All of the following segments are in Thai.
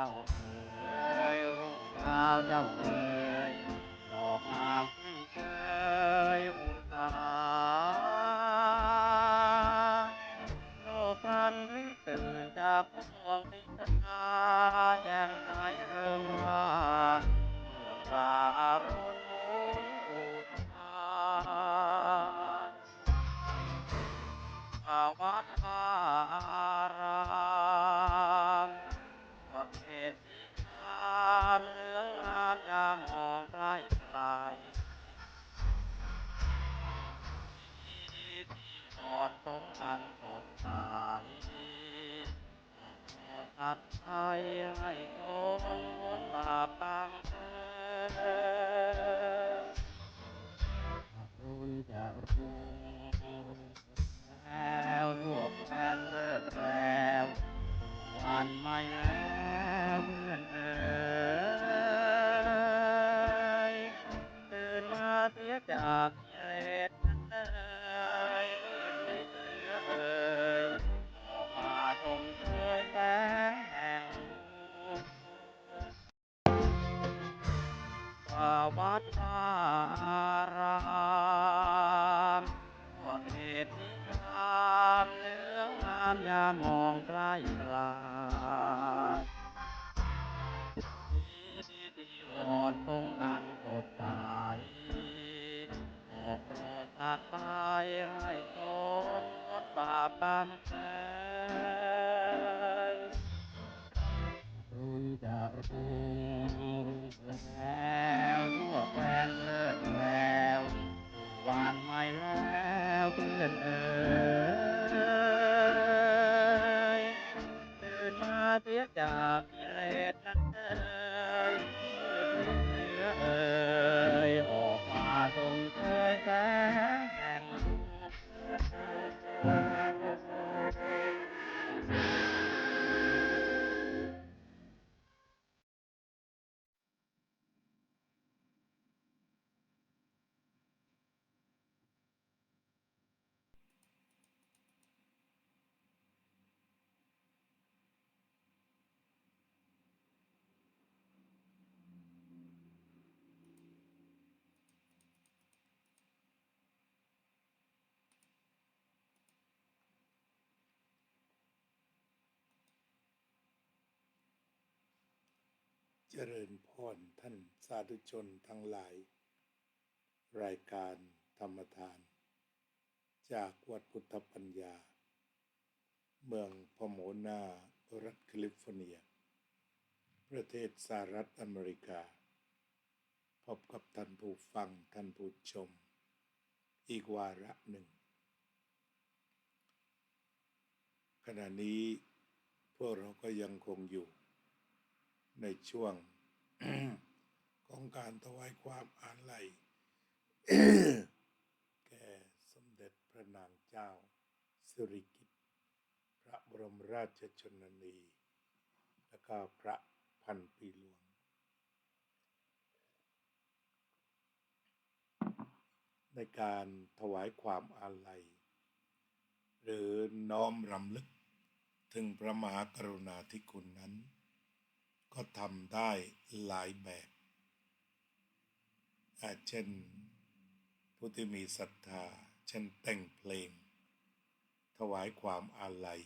เอ้ยรุ่งเช้าเจ้าเอ๋ยดอกงามเอ้ยอุตสาโลกนั้นตื่นจากห่วงที่ตาแจ่มใสเริงร่าเมื่อปลารุณอุทานวัดอารามประเทศงามเหลืองงามยามมองใกล้ไกลทอดสงอันสดใสสัตว์ไทยให้โตบาปตั้งเถิดคุณจะรู้แล้วรวบแฟนเลิศแล้ววันไม่แล้วเพื่อนเอ๋ยตื่นมาเสียจากกิเลสเอ๋ยมืดมิดเสือเอ๋ยออกมาชมเชยแสงแห่งวัดอารามว่าเหตุนิยามเหลืองงามยามมองใกล้ไกลวอนทรงอันสดใสโปรดตัดไปให้ทนงดบาปบางแสนคุณจะรู้แล้วทั่วแคว้นเลิศแล้ววันไม่แล้วเพื่อนเอ๋ยตื่นมาเสียจากกิเลสนั้นเอ๋ยมืดมิดเสือเอ๋ยออกมาชมเชยแสงแห่งเจริญพรท่านสาธุชนทั้งหลายรายการธรรมทานจากวัดพุทธปัญญาเมืองพโมนารัฐแคลิฟอร์เนียประเทศสหรัฐอเมริกาพบกับท่านผู้ฟังท่านผู้ชมอีกวาระหนึ่งขณะนี้พวกเราก็ยังคงอยู่ในช่วง ของการถวายความอาลัย แก่สมเด็จพระนางเจ้าสิริกิติ์พระบรมราชชนนีและก็พระพันปีหลวงในการถวายความอาลัยหรือน้อมรำลึกถึงพระมหากรุณาธิคุณนั้นก็ทำได้หลายแบบเช่นผู้ที่มีศรัทธาเช่นแต่งเพลงถวายความอาลัย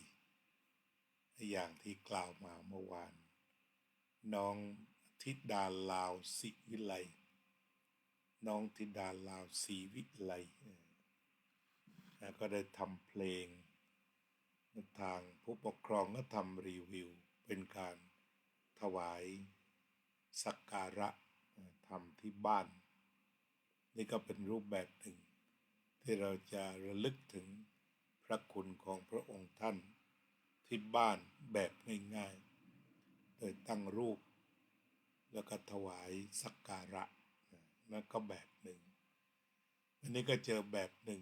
อย่างที่กล่าวมาเมื่อวานน้องธิดาลาวศรีวิไลน้องธิดาลาวศรีวิไลก็ได้ทำเพลงทางผู้ปกครองก็ทำรีวิวเป็นการถวายสักการะทำที่บ้านนี่ก็เป็นรูปแบบหนึ่งที่เราจะระลึกถึงพระคุณของพระองค์ท่านที่บ้านแบบง่ายๆโดยตั้งรูปแล้วก็ถวายสักการะนั่นก็แบบหนึ่งอันนี้ก็เจอแบบหนึ่ง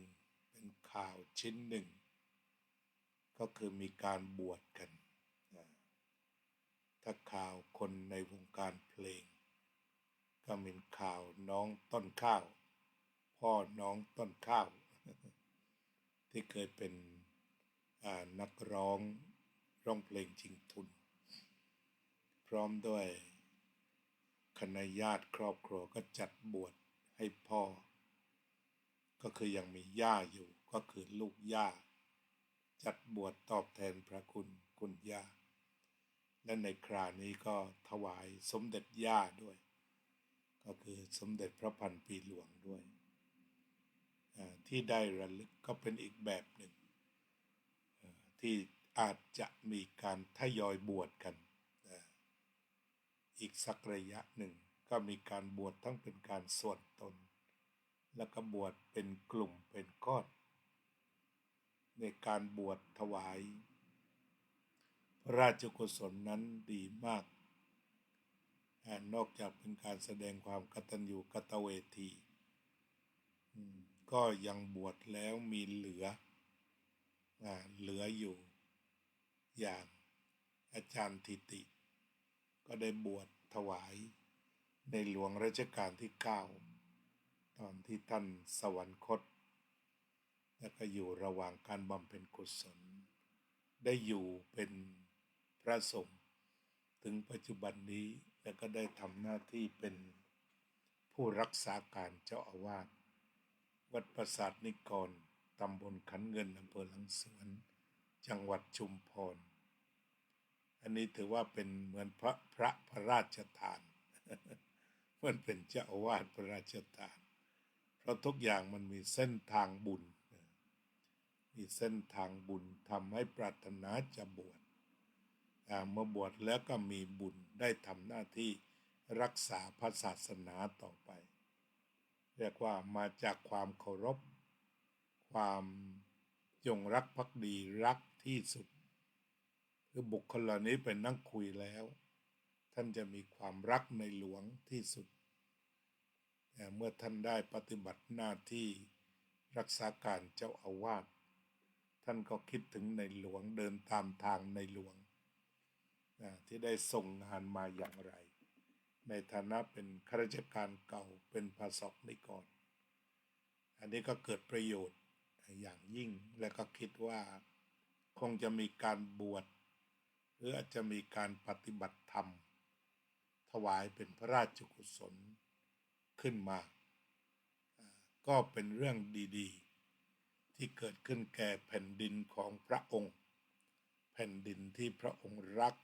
เป็นข่าวชิ้นหนึ่งก็คือมีการบวชกันถ้าข่าวคนในวงการเพลงก็มีข่าวน้องต้นข้าวพ่อน้องต้นข้าวที่เคยเป็นนักร้องเพลงชิงทุน พร้อมด้วยคณะญาติครอบครัวก็จัดบวชให้พ่อก็คือยังมีย่าอยู่ก็คือลูกย่าจัดบวชตอบแทนพระคุณย่าและในครานี้ก็ถวายสมเด็จย่าด้วยก็คือสมเด็จพระพันปีหลวงด้วยที่ได้ระลึกก็เป็นอีกแบบหนึ่งที่อาจจะมีการทยอยบวชกันอีกสักระยะหนึ่งก็มีการบวชทั้งเป็นการส่วนตนแล้วก็บวชเป็นกลุ่มเป็นก้อนในการบวชถวายพระราชกุศลนั้นดีมากนอกจากเป็นการแสดงความกตัญญูกตเวทีก็ยังบวชแล้วมีเหลืออยู่อย่างอาจารย์ธิติก็ได้บวชถวายในหลวงรัชกาลที่9ตอนที่ท่านสวรรคตและก็อยู่ระหว่างการบำเพ็ญกุศลได้อยู่เป็นพระสงฆ์ถึงปัจจุบันนี้และก็ได้ทำหน้าที่เป็นผู้รักษาการเจ้าอาวาสวัดปราสาทนิกรตำบลขันเงินอำเภอหลังสวนจังหวัดชุมพรอันนี้ถือว่าเป็นเหมือนพระราชทานมันเป็นเจ้าอาวาสพระราชทานเพราะทุกอย่างมันมีเส้นทางบุญทำให้ปรารถนาจะบวชเมื่อบวชแล้วก็มีบุญได้ทำหน้าที่รักษาพระศาสนาต่อไปเรียกว่ามาจากความเคารพความจงรักภักดีรักที่สุดคือบุคคลเหล่านี้เป็นนั่งคุยแล้วท่านจะมีความรักในหลวงที่สุดเมื่อท่านได้ปฏิบัติหน้าที่รักษาการเจ้าอาวาสท่านก็คิดถึงในหลวงเดินตามทางในหลวงที่ได้ส่งงานมาอย่างไรในฐานะเป็นข้าราชการเก่าเป็นภาษกนิกรอันนี้ก็เกิดประโยชน์อย่างยิ่งและก็คิดว่าคงจะมีการบวชหรืออาจจะมีการปฏิบัติธรรมถวายเป็นพระราชกุศลขึ้นมาก็เป็นเรื่องดีๆที่เกิดขึ้นแก่แผ่นดินของพระองค์แผ่นดินที่พระองค์รัก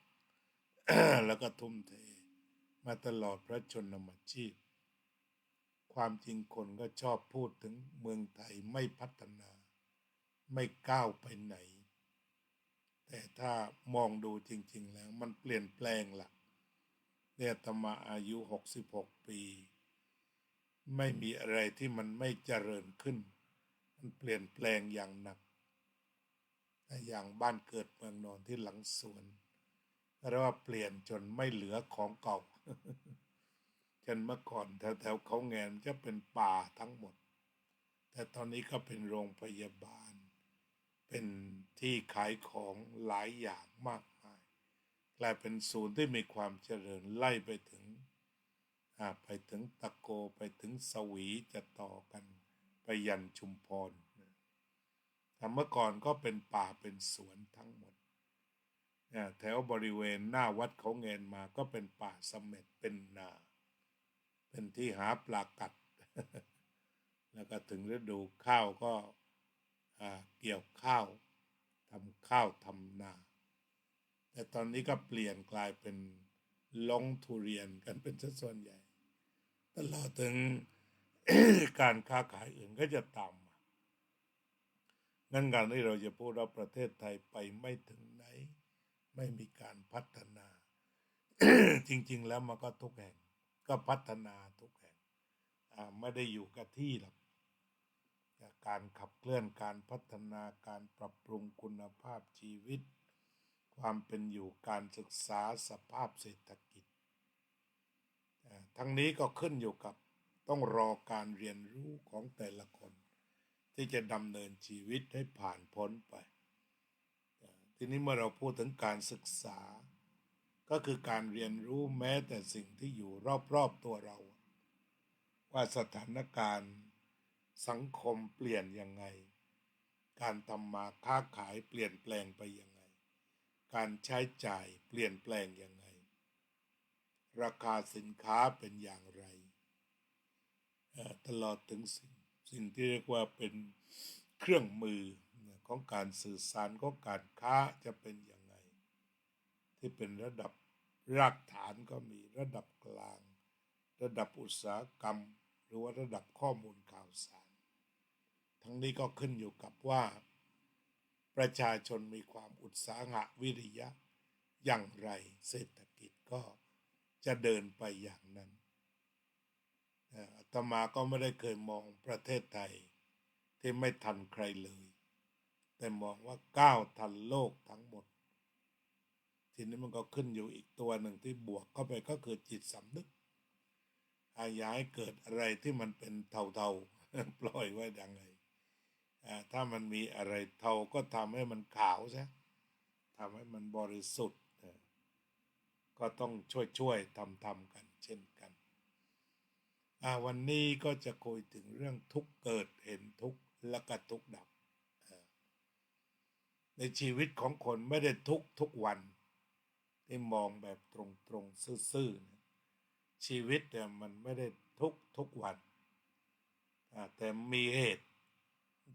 แล้วก็ทุ่มเทมาตลอดพระชนมชีพความจริงคนก็ชอบพูดถึงเมืองไทยไม่พัฒนาไม่ก้าวไปไหนแต่ถ้ามองดูจริงๆแล้วมันเปลี่ยนแปลงล่ะเนี่ยอาตมาอายุ66 ปีไม่มีอะไรที่มันไม่เจริญขึ้นมันเปลี่ยนแปลงอย่างหนักอย่างบ้านเกิดเมืองนอนที่หลังสวนเรียกว่าเปลี่ยนจนไม่เหลือของเก่า จนเมื่อก่อนแถวเขาแงนจะเป็นป่าทั้งหมดแต่ตอนนี้ก็เป็นโรงพยาบาลเป็นที่ขายของหลายอย่างมากมายกลายเป็นศูนย์ที่มีความเจริญไล่ไปถึงตะโกไปถึงสวีจะต่อกันไปยันชุมพรแต่เมื่อก่อนก็เป็นป่าเป็นสวนทั้งหมดแถวบริเวณหน้าวัดเขาแงนมาก็เป็นป่าเสม็ดเป็นนาเป็นที่หาปลากัด แล้วก็ถึงฤดูข้าวก็เกี่ยวข้าวทำข้าวทำนาแต่ตอนนี้ก็เปลี่ยนกลายเป็นลงทุเรียนกันเป็นส่วนใหญ่ตลอดถึง การค้าขายอื่นก็จะตามมางั้นการที่เราจะพูดว่าประเทศไทยไปไม่ถึงไหนไม่มีการพัฒนา จริงๆแล้วมันก็ทุกแห่งก็พัฒนาทุกแห่งไม่ได้อยู่กับที่หรอกการขับเคลื่อนการพัฒนาการปรับปรุงคุณภาพชีวิตความเป็นอยู่การศึกษาสภาพเศรษฐกิจทั้งนี้ก็ขึ้นอยู่กับต้องรอการเรียนรู้ของแต่ละคนที่จะดำเนินชีวิตให้ผ่านพ้นไปทีนี้เมื่อเราพูดถึงการศึกษาก็คือการเรียนรู้แม้แต่สิ่งที่อยู่รอบๆตัวเราว่าสถานการณ์สังคมเปลี่ยนยังไงการทำมาค้าขายเปลี่ยนแปลงไปยังไงการใช้จ่ายเปลี่ยนแปลงยังไง ราคาสินค้าเป็นอย่างไรตลอดถึงสิ่งที่เรียกว่าเป็นเครื่องมือของการสื่อสารของการค้าจะเป็นยังไงที่เป็นระดับรากฐานก็มีระดับกลางระดับอุตสาหกรรมหรือว่าระดับข้อมูลข่าวสารทั้งนี้ก็ขึ้นอยู่กับว่าประชาชนมีความอุตสาหะวิริยะอย่างไรเศรษฐกิจก็จะเดินไปอย่างนั้นอาตมาก็ไม่ได้เคยมองประเทศไทยที่ไม่ทันใครเลยแต่มองว่าก้าวทันโลกทั้งหมดทีนี้มันก็ขึ้นอยู่อีกตัวหนึ่งที่บวกเข้าไปก็คือจิตสำนึกอย่าให้เกิดอะไรที่มันเป็นเทาๆ ปล่อยไว้ยังไงถ้ามันมีอะไรเทาก็ทำให้มันขาวซะทำให้มันบริสุทธิ์ก็ต้องช่วยทำกันเช่นกันวันนี้ก็จะคุยถึงเรื่องทุกข์เกิดเห็นทุกข์และก็ทุกข์ดับในชีวิตของคนไม่ได้ทุกวันที่มองแบบตรงซื่อๆชีวิตเนี่ยมันไม่ได้ทุกวันแต่มีเหตุ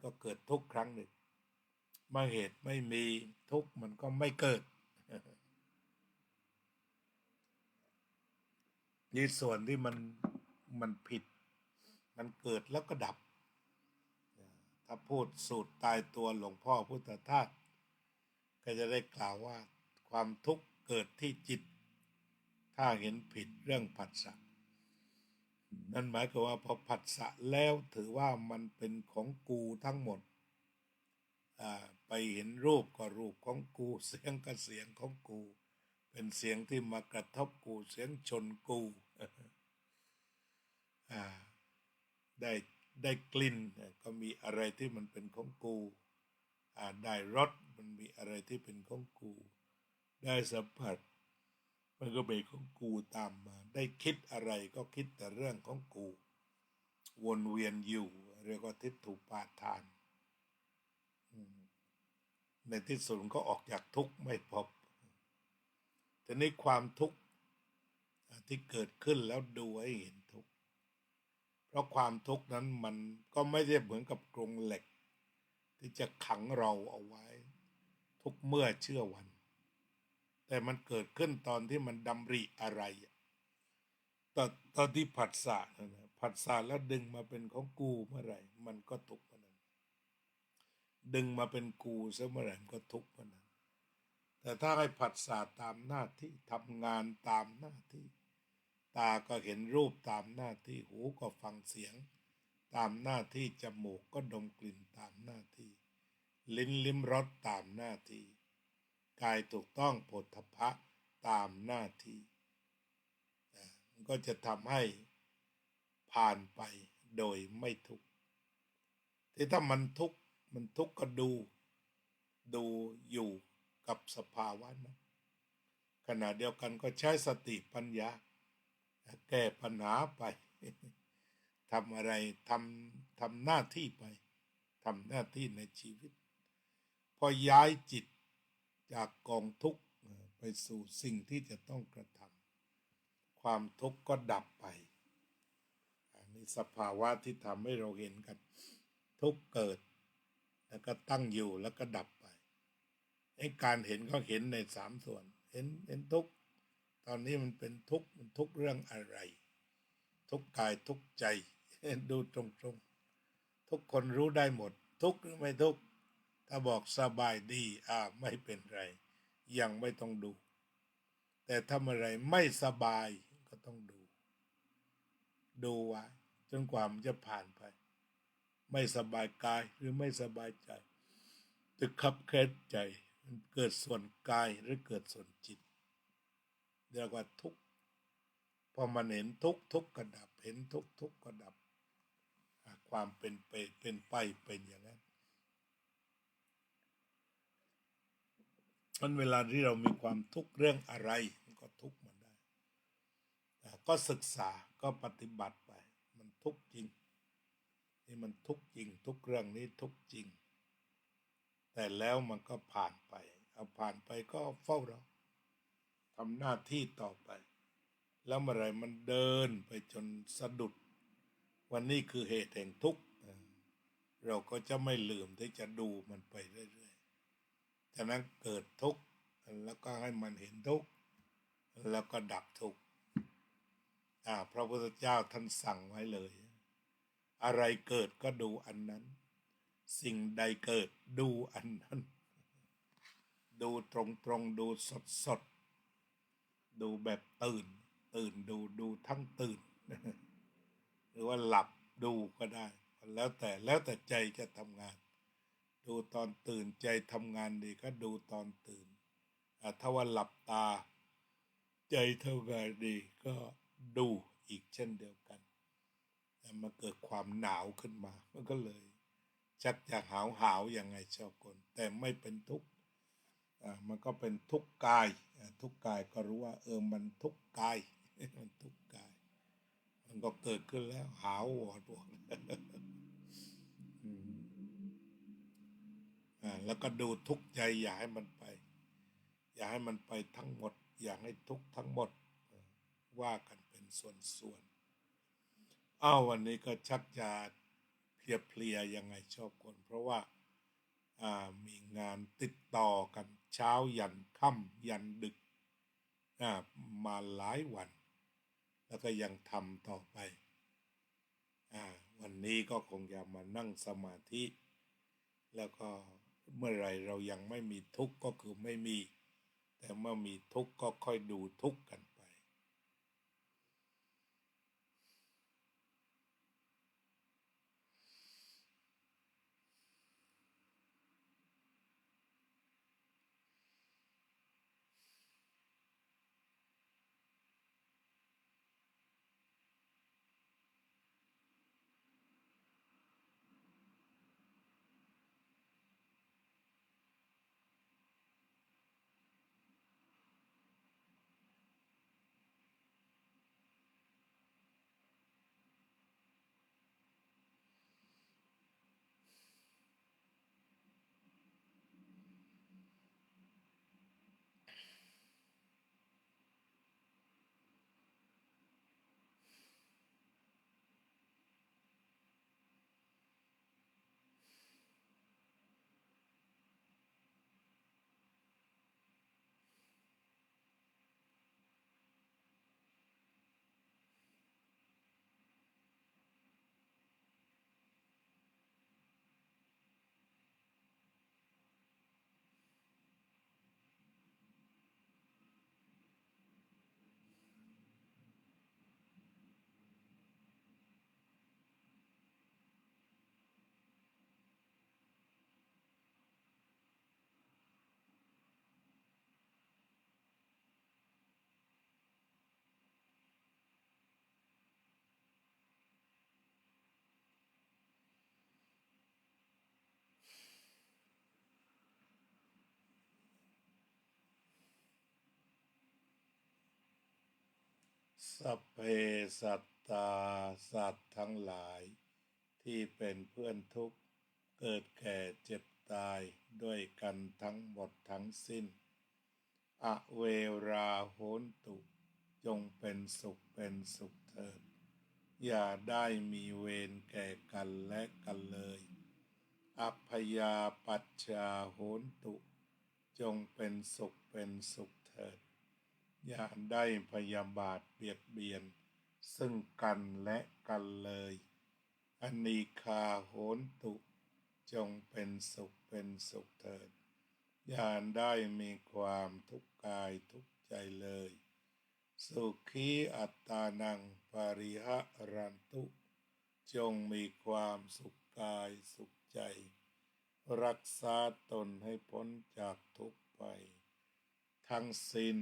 ก็เกิดทุกครั้งหนึ่งเมื่อเหตุไม่มีทุกมันก็ไม่เกิดนี่ส่วนที่มันผิดมันเกิดแล้วก็ดับถ้าพูดสูตรตายตัวหลวงพ่อพุทธทาสก็จะได้กล่าวว่าความทุกข์เกิดที่จิตถ้าเห็นผิดเรื่องผัสสะนั่นหมายความว่าพอผัสสะแล้วถือว่ามันเป็นของกูทั้งหมดไปเห็นรูปก็รูปของกูเสียงก็เสียงของกูเป็นเสียงที่มากระทบกูเสียงชนกูได้ได้กลิ่นก็มีอะไรที่มันเป็นของกูได้รสมันมีอะไรที่เป็นของกูได้สัมผัสมันก็เป็นของกูตามมาได้คิดอะไรก็คิดแต่เรื่องของกูวนเวียนอยู่เรียกว่าทิฏฐุปาทานในที่สุดก็ออกจากทุกข์ไม่พบทีนี้ความทุกข์ที่เกิดขึ้นแล้วดูให้เห็นทุกข์เพราะความทุกข์นั้นมันก็ไม่ได้เหมือนกับกรงเหล็กที่จะขังเราเอาไว้ทุกเมื่อเชื่อวันแต่มันเกิดขึ้นตอนที่มันดำริอะไรตอนที่ผัสสะผัสสะแล้วดึงมาเป็นของกูเมื่อไหร่มันก็ทุกข์เมื่อนั้นดึงมาเป็นกูซะเมื่อไหร่ก็ทุกข์เมื่อนั้นแต่ถ้าให้ผัสสะตามหน้าที่ทำงานตามหน้าที่ตาก็เห็นรูปตามหน้าที่หูก็ฟังเสียงตามหน้าที่จมูกก็ดมกลิ่นตามหน้าที่ลิ้นลิ้มรสตามหน้าที่กายถูกต้องโผฏฐัพพะตามหน้าที่มันก็จะทำให้ผ่านไปโดยไม่ทุกข์ที่ถ้ามันทุกข์ก็ดูอยู่กับสภาวะนั้นขณะเดียวกันก็ใช้สติปัญญาแก้ปัญหาไปทำอะไรทำหน้าที่ไปทำหน้าที่ในชีวิตพอย้ายจิตจากกองทุกข์ไปสู่สิ่งที่จะต้องกระทำความทุกข์ก็ดับไปอันนี้สภาวะที่ทำให้เราเห็นกันทุกข์เกิดแล้วก็ตั้งอยู่แล้วก็ดับไปไอ้การเห็นก็เห็นใน3 ส่วนเห็นทุกข์ตอนนี้มันเป็นทุกข์มันทุกข์เรื่องอะไรทุกข์กายทุกข์ใจดูตรงๆทุกคนรู้ได้หมดทุกข์หรือไม่ทุกข์ถ้าบอกสบายดีไม่เป็นไรยังไม่ต้องดูแต่ถ้าเมื่อไรไม่สบายก็ต้องดูไว้จนกว่ามันจะผ่านไปไม่สบายกายหรือไม่สบายใจจะขับแค้นใจมันเกิดส่วนกายหรือเกิดส่วนจิตเรียกว่าทุกข์พอมันเห็นทุกข์ก็ดับเห็นทุกข์ก็ดับความเป็นไปเป็นอย่างนั้นมันเวลาที่เรามีความทุกข์เรื่องอะไรมันก็ทุกข์มันได้ก็ศึกษาก็ปฏิบัติไปมันทุกข์จริงนี่มันทุกข์จริงทุกเรื่องนี้ทุกข์จริงแต่แล้วมันก็ผ่านไปเอาผ่านไปก็เฝ้าเราทำหน้าที่ต่อไป แล้วเมื่อไรมันเดินไปจนสะดุดวันนี้คือเหตุแห่งทุกข์เราก็จะไม่ลืมที่จะดูมันไปเรื่อยๆฉะนั้นเกิดทุกข์แล้วก็ให้มันเห็นทุกข์แล้วก็ดับทุกข์พระพุทธเจ้าท่านสั่งไว้เลยอะไรเกิดก็ดูอันนั้นสิ่งใดเกิดดูอันนั้นดูตรงๆดูสดดูแบบตื่นดูทั้งตื่นหรือว่าหลับดูก็ได้แล้วแต่ใจจะทำงานดูตอนตื่นใจทำงานดีก็ดูตอนตื่นถ้าว่าหลับตาใจทำงานดีก็ดูอีกเช่นเดียวกันมันเกิดความหนาวขึ้นมามันก็เลยชักจะหาวยังไงชอบคนแต่ไม่เป็นทุกข์มันก็เป็นทุกข์กายทุกข์กายก็รู้ว่ามันทุกข์กายมันทุกข์กายมันก็เกิดขึ้นแล้วหาววอดแล้วก็ดูทุกข์ใจอย่าให้มันไปทั้งหมดอย่าให้ทุกข์ทั้งหมดว่ากันเป็นส่วนวันนี้ก็ชักจะเพลียยังไงชอบคนเพราะว่ามีงานติดต่อกันเช้ายันค่ำยันดึกมาหลายวันแล้วก็ยังทำต่อไปวันนี้ก็คงจะมานั่งสมาธิแล้วก็เมื่อไรเรายังไม่มีทุกข์ก็คือไม่มีแต่เมื่อมีทุกข์ก็ค่อยดูทุกข์กันไปสัพเพสัตตาสัตว์ทั้งหลายที่เป็นเพื่อนทุกข์เกิดแก่เจ็บตายด้วยกันทั้งหมดทั้งสิ้นอเวราโหนตุจงเป็นสุขเถิดอย่าได้มีเวรแก่กันและกันเลยอัพพยาปัชชาโหนตุจงเป็นสุขเถิดอย่าได้พยาบาทเบียดเบียนซึ่งกันและกันเลยอนีฆาโหนตุจงเป็นสุขเถิดอย่าได้มีความทุกข์กายทุกข์ใจเลยสุขีอัตตานังปาริหะรันตุจงมีความสุขกายสุขใจรักษาตนให้พ้นจากทุกข์ไปทั้งสิ้น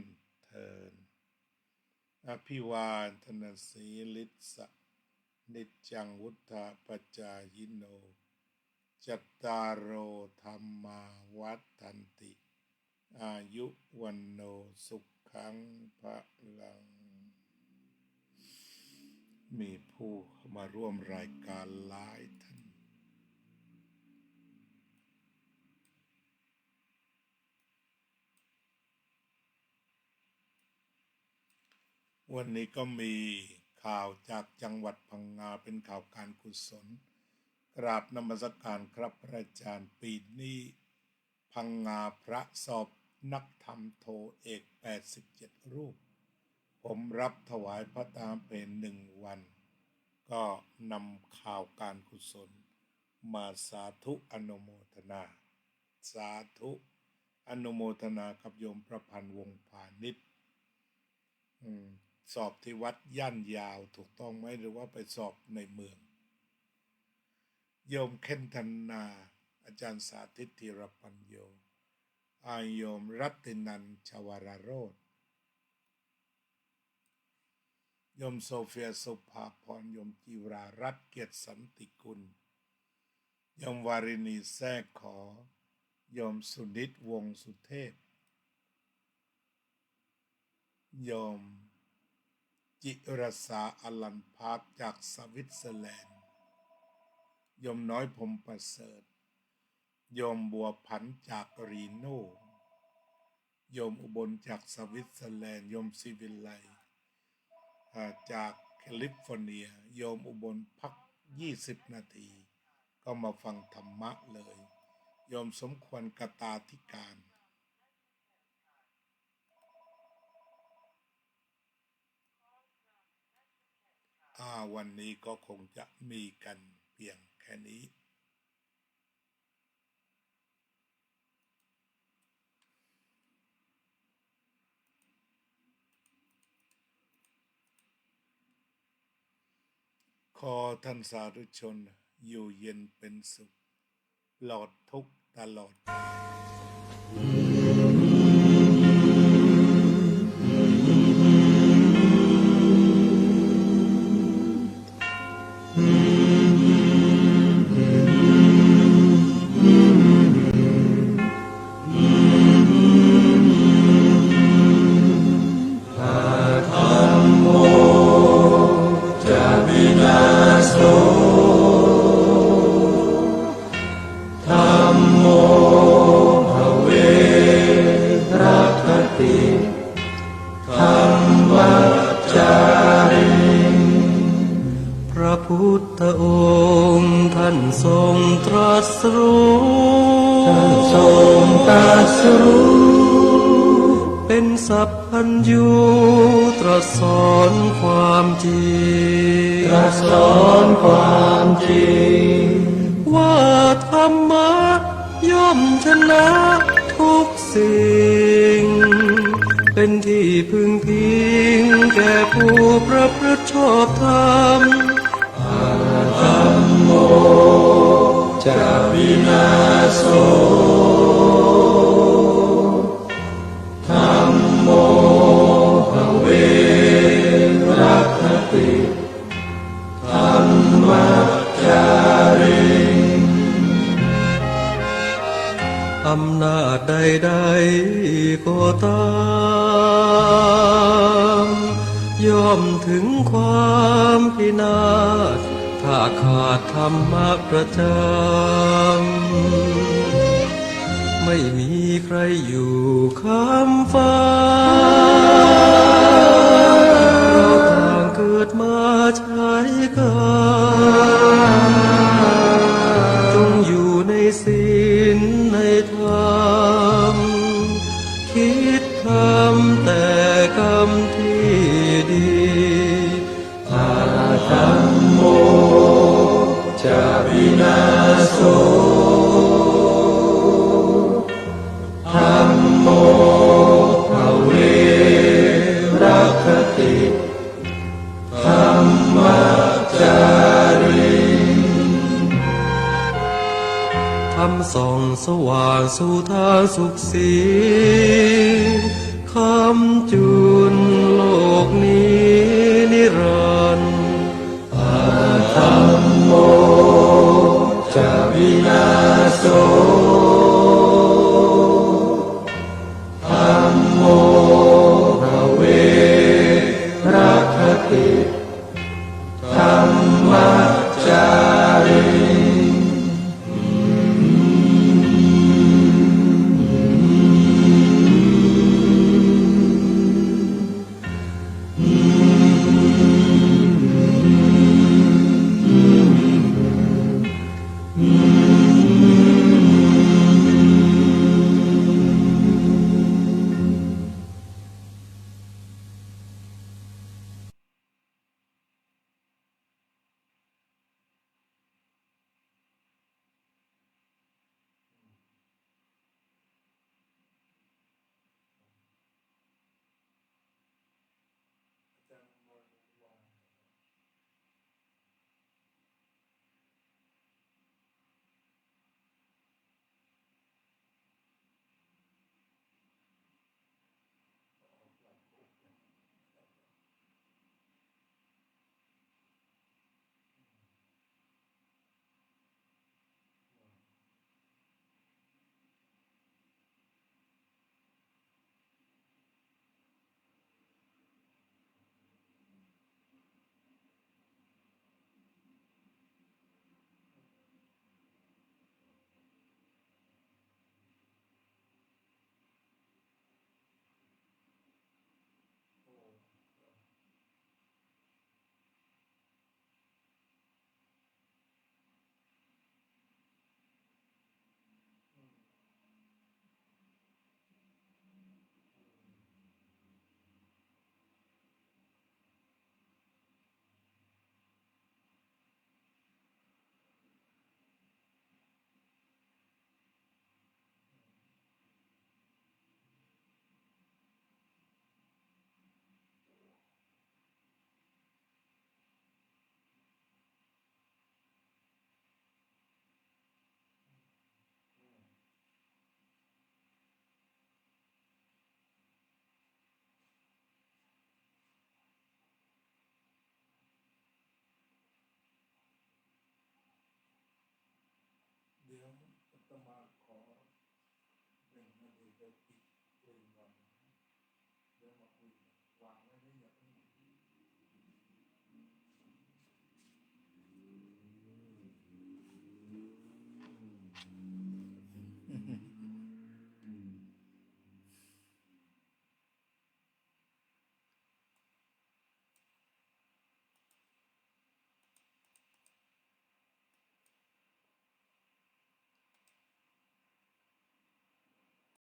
เถิดอภิวาทนาสีลิสะนิจจังวุฒาปัจจายโนจัตตารโอธรรมาวัฏันติอายุวันโนสุขังภะลังมีผู้มาร่วมรายการหลายท่าน วันนี้ก็มีข่าวจากจังหวัดพังงาเป็นข่าวการกุศลกราบนมัสการครับพระอาจารย์ปีนี้พังงาพระสอบนักธรรมโทเอก87รูปผมรับถวายพระตาเพล1 วันก็นำข่าวการกุศลมาสาธุอนุโมทนาสาธุอนุโมทนากับโยมประพันธ์วงศ์พาณิชย์สอบที่วัดย่านยาวถูกต้องไหมหรือว่าไปสอบในเมืองโยมเคนธนาอาจารย์สาธิตธีรปัญโยโยมรัตนันท์ชวรโรจน์โยมโซเฟียสุภาพรโยมจิรารัตน์เกียรติสันติกุลโยมวารินีแทรกขอโยมสุนิตวงศ์สุเทพโยมจิรสาอลันพาร์คจากสวิตเซอร์แลนด์โยมน้อยพรหมประเสริฐโยมบัวผันจากรีโน่โยมอุบลจากสวิตเซอร์แลนด์โยมศิวิไลจากแคลิฟอร์เนียโยมอุบลพัก20 นาทีก็มาฟังธรรมะเลยโยมสมควรกตาธิการวันนี้ก็คงจะมีกันเพียงแค่นี้ขอท่านสาธุชนอยู่เย็นเป็นสุขปลอดทุกข์ตลอดไปพุทธองค์ท่านทรงตรัสรู้เป็นสัพพัญญูตรัสสอนความจริงว่าธรรมะย่อมชนะทุกสิ่งเป็นที่พึงพิงแก่ผู้ประพฤติชอบธรรมธัมโมจะวินาโสธัมโมภเวรัคติธัมมัจจาริอำนาจใดๆก็ตามย่อมถึงความพินาศถ้าขาดธรรมะประจำไม่มีใครอยู่ข้ามฟ้าเราต่างเกิดมาใช้กันจงอยู่ในศีลในธรรมคิดทำแต่กรรมที่ดีธัมโมจะวินาโสธัมโมภเวรัคติธัมมัจจาริธรรมส่องสว่างสู่ทางสุขสีคำจุนโลกนี้นิรันดร์ธัมโมจะวินาโสธัมโมภเวรัคติธัมมัจจาริ วางไว้